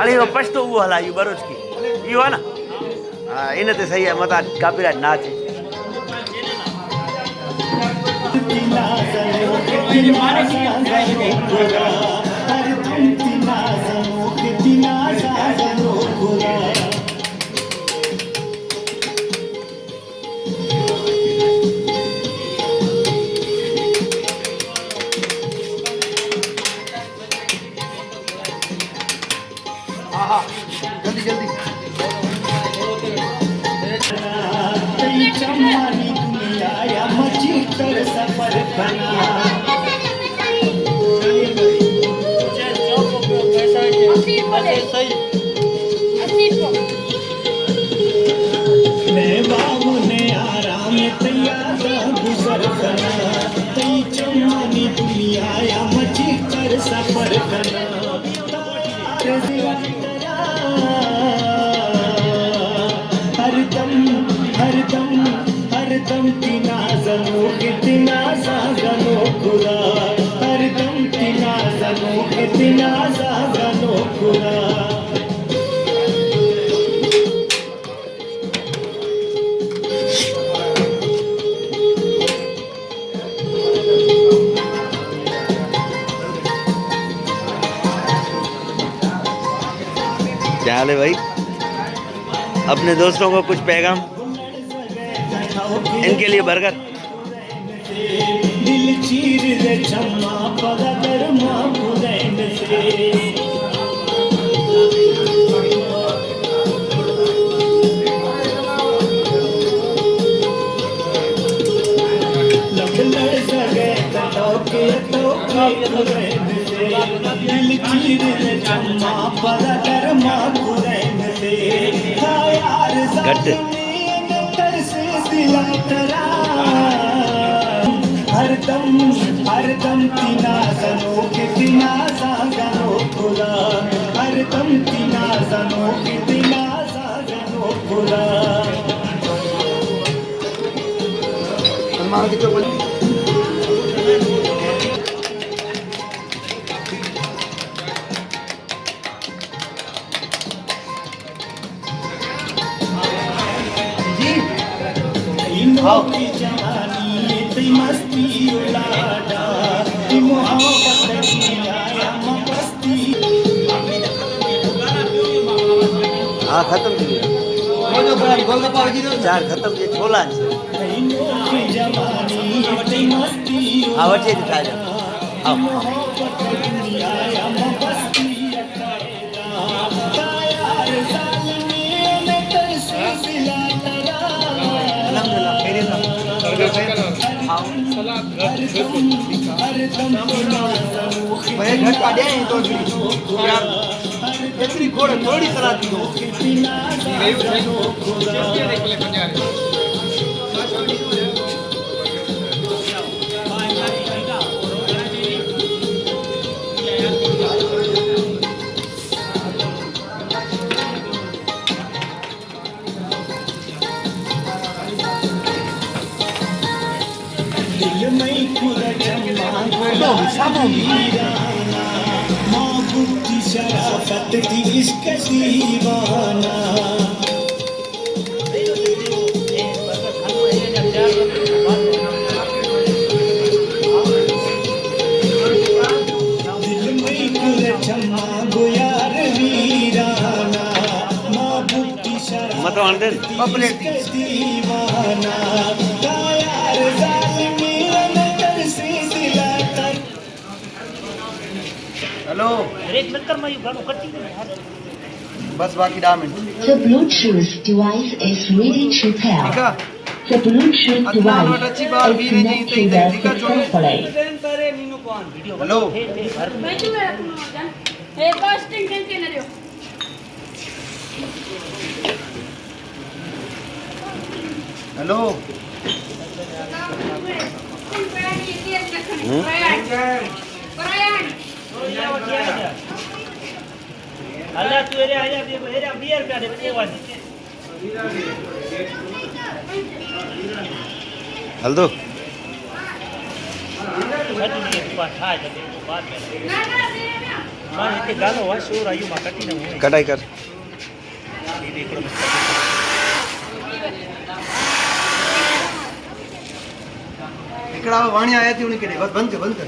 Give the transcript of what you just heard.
अरे वो पछतो वो हला यू बरोच की यो है ना हाँ इन ते सही है मता कॉपीराइट नाच जल्दी जल्दी चम्मानी दुनिया या मची कर सफर करना मैं बाबू ने आराम तैयार गुजर करना तई चम्मानी दुनिया या मची कर सफर करना हरदम तिना जनो कितना सागनो खुदा हरदम तिना जनो कितना सागनो खुदा क्या हाल है भाई अपने दोस्तों को कुछ पैगाम इनके लिए बर्गर दिल चीर रे चम्मा पगा दरमा खुदैन से लगलड़ सगे टोके खुदैन से दिल चीर रे चम्मा पगा दरमा खुदैन से यार गट हरदम तिना जनो कितना सागनो खुदा हरदम तिना जनो कितना सागनो खुदा मस्ती उलाडा मोहब्बत मस्ती हाँ खत्म चार खत्म ये छोला हाँ वटे दिखा जा मैं घर का दे तो इतनी थोड़ी सलाद दी मोहब्बती शराफत की इश्क दीवाना दिल में कुल चम्मा गुयार वीराना मोहब्बती शराफत की इश्क दीवाना यार जालिमी हेलो बस बाकी 10 minute The Bluetooth device is ready to pair. The Bluetooth device is connected successfully. Hello hello अल्लाह तू एरे आजा बियर का दे बच्चे वाली हल दो ना ना कटाई कर वाणी आया थी उन्हें बस बंद कर